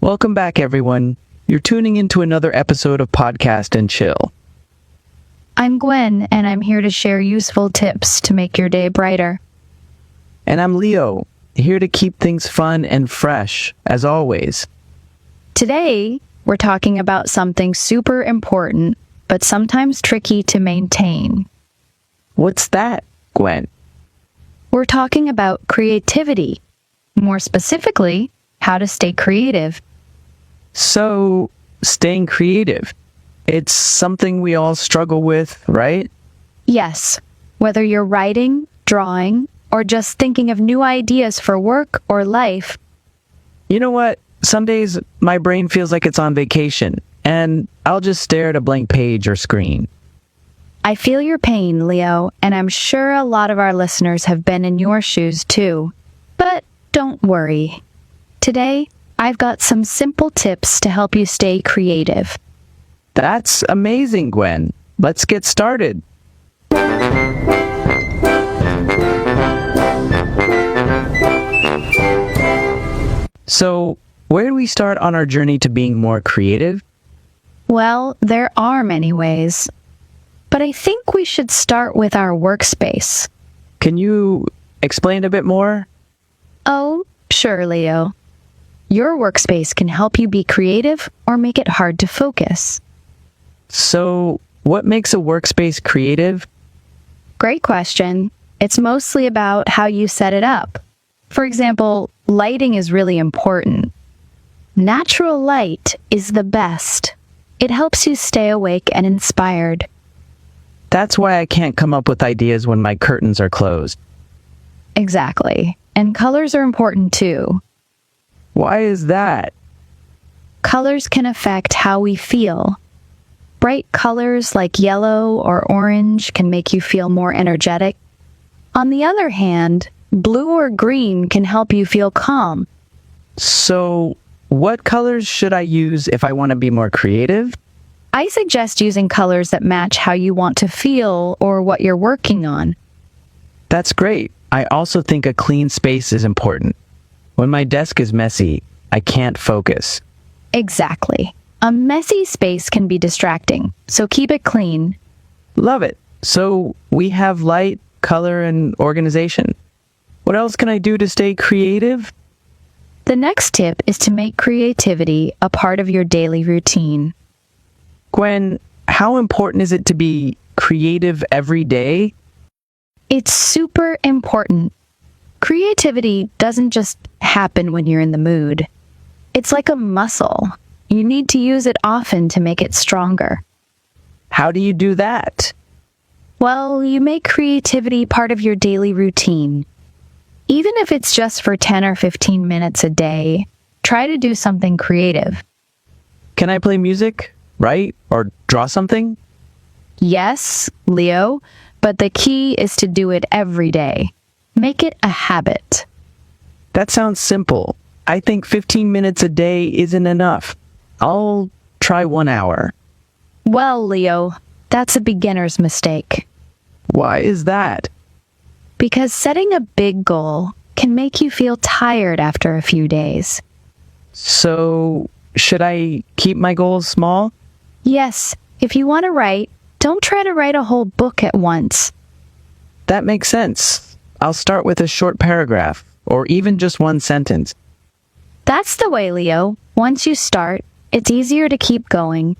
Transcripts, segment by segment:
Welcome back, everyone. You're tuning into another episode of Podcast and Chill. I'm Gwen, and I'm here to share useful tips to make your day brighter. And I'm Leo, here to keep things fun and fresh, as always. Today, we're talking about something super important, but sometimes tricky to maintain. What's that, Gwen? We're talking about creativity. More specifically, how to stay creative. So, staying creative. It's something we all struggle with, right? Yes, whether you're writing, drawing, or just thinking of new ideas for work or life. You know what? Some days my brain feels like it's on vacation, and I'll just stare at a blank page or screen. I feel your pain, Leo, and I'm sure a lot of our listeners have been in your shoes too. But don't worry. Today, I've got some simple tips to help you stay creative. That's amazing, Gwen. Let's get started. So, where do we start on our journey to being more creative? Well, there are many ways. But I think we should start with our workspace. Can you explain a bit more? Oh, sure, Leo. Your workspace can help you be creative or make it hard to focus. So, what makes a workspace creative? Great question. It's mostly about how you set it up. For example, lighting is really important. Natural light is the best. It helps you stay awake and inspired. That's why I can't come up with ideas when my curtains are closed. Exactly. And colors are important too. Why is that? Colors can affect how we feel. Bright colors like yellow or orange can make you feel more energetic. On the other hand, blue or green can help you feel calm. So, what colors should I use if I want to be more creative? I suggest using colors that match how you want to feel or what you're working on. That's great. I also think a clean space is important. When my desk is messy, I can't focus. Exactly. A messy space can be distracting, so keep it clean. Love it. So, we have light, color, and organization. What else can I do to stay creative? The next tip is to make creativity a part of your daily routine. Gwen, how important is it to be creative every day? It's super important. Creativity doesn't just happen when you're in the mood. It's like a muscle. You need to use it often to make it stronger. How do you do that? Well, you make creativity part of your daily routine. Even if it's just for 10 or 15 minutes a day, try to do something creative. Can I play music, write, or draw something? Yes, Leo, but the key is to do it every day. Make it a habit. That sounds simple. I think 15 minutes a day isn't enough. I'll try 1 hour. Well, Leo, that's a beginner's mistake. Why is that? Because setting a big goal can make you feel tired after a few days. So, should I keep my goals small? Yes, if you want to write, don't try to write a whole book at once. That makes sense. I'll start with a short paragraph, or even just one sentence. That's the way, Leo. Once you start, it's easier to keep going.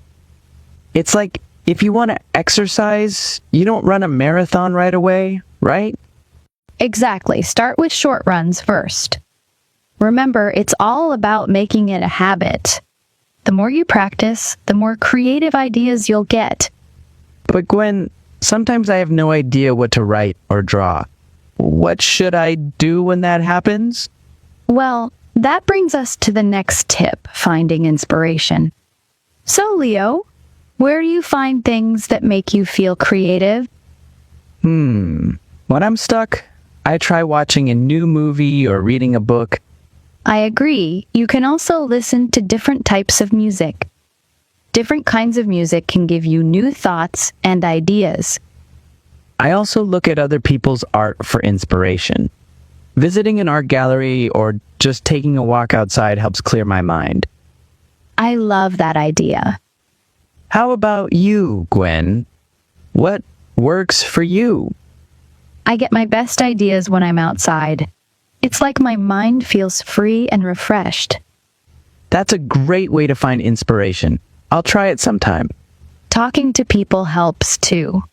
It's like if you want to exercise, you don't run a marathon right away, right? Exactly. Start with short runs first. Remember, it's all about making it a habit. The more you practice, the more creative ideas you'll get. But Gwen, sometimes I have no idea what to write or draw. What should I do when that happens? Well, that brings us to the next tip, finding inspiration. So, Leo, where do you find things that make you feel creative? When I'm stuck, I try watching a new movie or reading a book. I agree. You can also listen to different types of music. Different kinds of music can give you new thoughts and ideas. I also look at other people's art for inspiration. Visiting an art gallery or just taking a walk outside helps clear my mind. I love that idea. How about you, Gwen? What works for you? I get my best ideas when I'm outside. It's like my mind feels free and refreshed. That's a great way to find inspiration. I'll try it sometime. Talking to people helps too.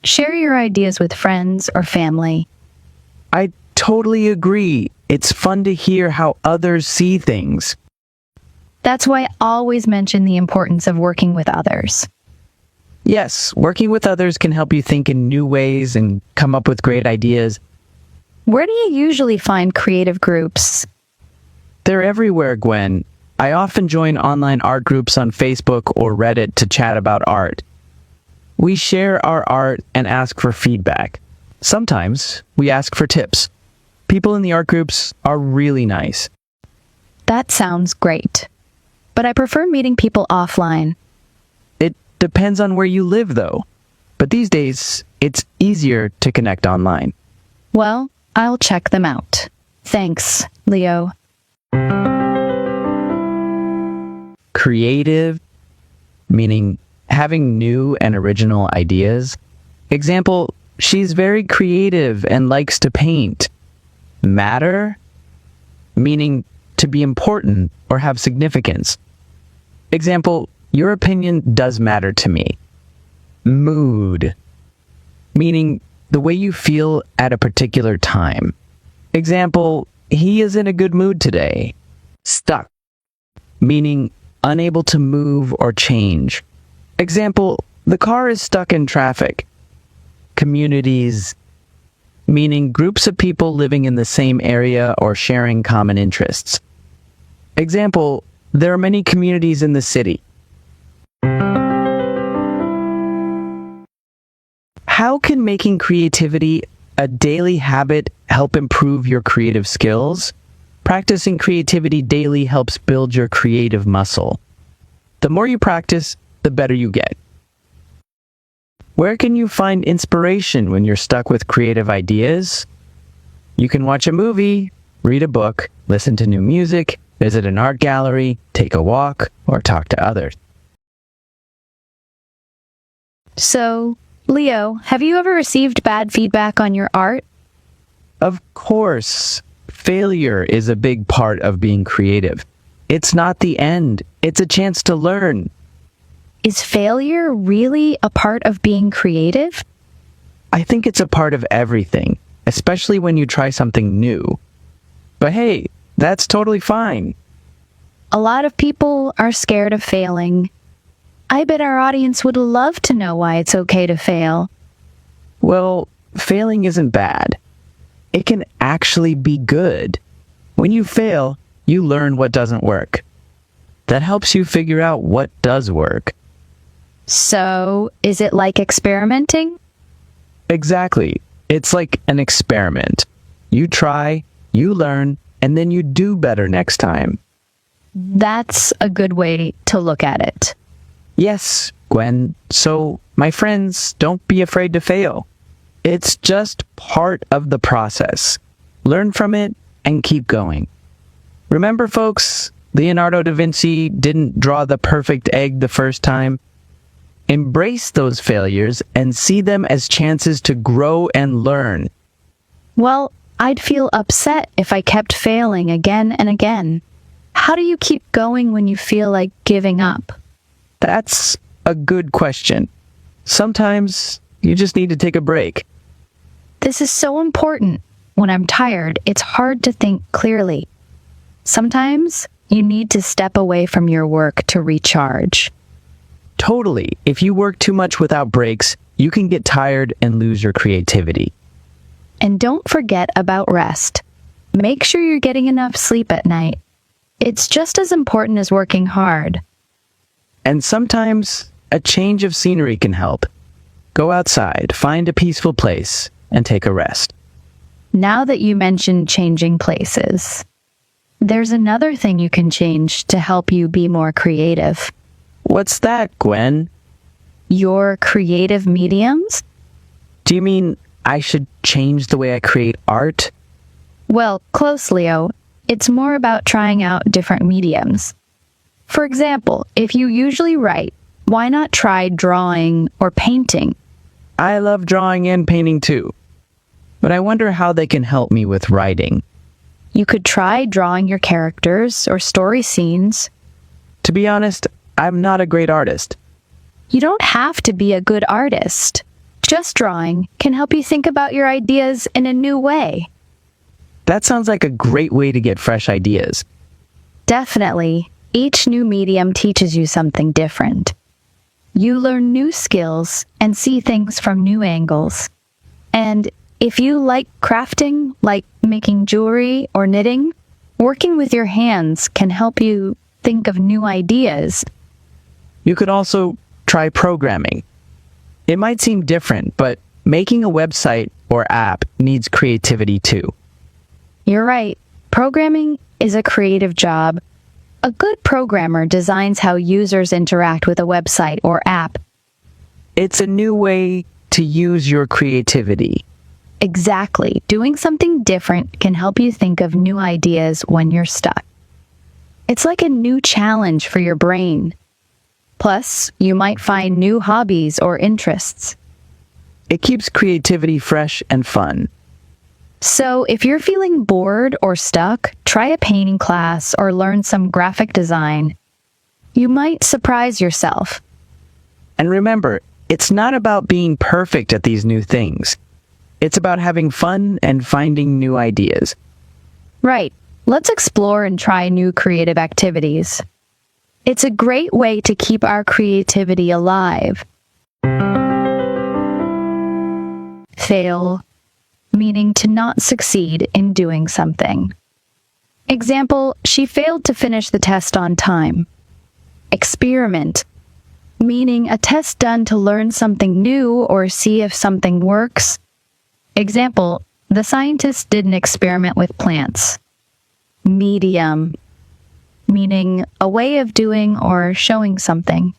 Share your ideas with friends or family. I totally agree. It's fun to hear how others see things. That's why I always mention the importance of working with others. Yes, working with others can help you think in new ways and come up with great ideas. Where do you usually find creative groups? They're everywhere, Gwen. I often join online art groups on Facebook or Reddit to chat about art. We share our art and ask for feedback. Sometimes we ask for tips. People in the art groups are really nice. That sounds great. But I prefer meeting people offline. It depends on where you live, though. But these days, it's easier to connect online. Well, I'll check them out. Thanks, Leo. Creative, meaning having new and original ideas. Example, she's very creative and likes to paint. Matter, meaning to be important or have significance. Example, your opinion does matter to me. Mood, meaning the way you feel at a particular time. Example, he is in a good mood today. Stuck, meaning unable to move or change. Example, the car is stuck in traffic. Communities, meaning groups of people living in the same area or sharing common interests. Example, there are many communities in the city. How can making creativity a daily habit help improve your creative skills? Practicing creativity daily helps build your creative muscle. The more you practice, the better you get. Where can you find inspiration when you're stuck with creative ideas? You can watch a movie, read a book, listen to new music, visit an art gallery, take a walk, or talk to others. So, Leo, have you ever received bad feedback on your art? Of course, failure is a big part of being creative. It's not the end. It's a chance to learn. Is failure really a part of being creative? I think it's a part of everything, especially when you try something new. But hey, that's totally fine. A lot of people are scared of failing. I bet our audience would love to know why it's okay to fail. Well, failing isn't bad. It can actually be good. When you fail, you learn what doesn't work. That helps you figure out what does work. So, is it like experimenting? Exactly. It's like an experiment. You try, you learn, and then you do better next time. That's a good way to look at it. Yes, Gwen. So, my friends, don't be afraid to fail. It's just part of the process. Learn from it and keep going. Remember, folks, Leonardo da Vinci didn't draw the perfect egg the first time. Embrace those failures and see them as chances to grow and learn. Well, I'd feel upset if I kept failing again and again. How do you keep going when you feel like giving up? That's a good question. Sometimes you just need to take a break. This is so important. When I'm tired, it's hard to think clearly. Sometimes you need to step away from your work to recharge. Totally. If you work too much without breaks, you can get tired and lose your creativity. And don't forget about rest. Make sure you're getting enough sleep at night. It's just as important as working hard. And sometimes a change of scenery can help. Go outside, find a peaceful place, and take a rest. Now that you mentioned changing places, there's another thing you can change to help you be more creative. What's that, Gwen? Your creative mediums? Do you mean I should change the way I create art? Well, close, Leo. It's more about trying out different mediums. For example, if you usually write, why not try drawing or painting? I love drawing and painting too, but I wonder how they can help me with writing. You could try drawing your characters or story scenes. To be honest, I'm not a great artist. You don't have to be a good artist. Just drawing can help you think about your ideas in a new way. That sounds like a great way to get fresh ideas. Definitely. Each new medium teaches you something different. You learn new skills and see things from new angles. And if you like crafting, like making jewelry or knitting, working with your hands can help you think of new ideas. You could also try programming. It might seem different, but making a website or app needs creativity too. You're right. Programming is a creative job. A good programmer designs how users interact with a website or app. It's a new way to use your creativity. Exactly. Doing something different can help you think of new ideas when you're stuck. It's like a new challenge for your brain. Plus, you might find new hobbies or interests. It keeps creativity fresh and fun. So, if you're feeling bored or stuck, try a painting class or learn some graphic design. You might surprise yourself. And remember, it's not about being perfect at these new things. It's about having fun and finding new ideas. Right. Let's explore and try new creative activities. It's a great way to keep our creativity alive. Fail, meaning to not succeed in doing something. Example, she failed to finish the test on time. Experiment, meaning a test done to learn something new or see if something works. Example, the scientist did an experiment with plants. Medium, meaning a way of doing or showing something.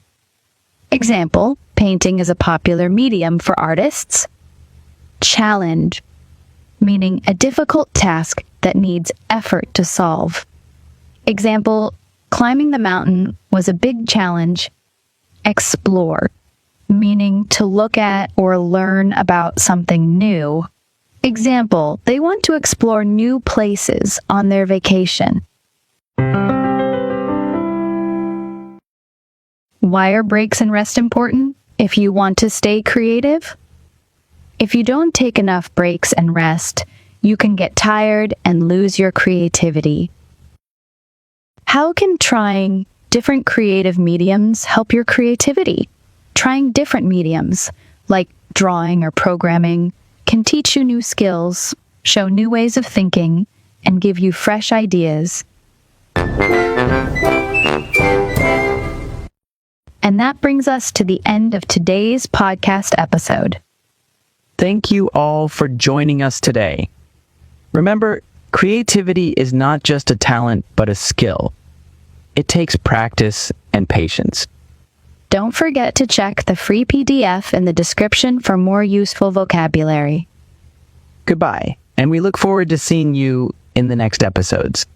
Example, painting is a popular medium for artists. Challenge, meaning a difficult task that needs effort to solve. Example, climbing the mountain was a big challenge. Explore, meaning to look at or learn about something new. Example, they want to explore new places on their vacation. Why are breaks and rest important if you want to stay creative? If you don't take enough breaks and rest, you can get tired and lose your creativity. How can trying different creative mediums help your creativity? Trying different mediums, like drawing or programming, can teach you new skills, show new ways of thinking, and give you fresh ideas. And that brings us to the end of today's podcast episode. Thank you all for joining us today. Remember, creativity is not just a talent, but a skill. It takes practice and patience. Don't forget to check the free PDF in the description for more useful vocabulary. Goodbye, and we look forward to seeing you in the next episodes.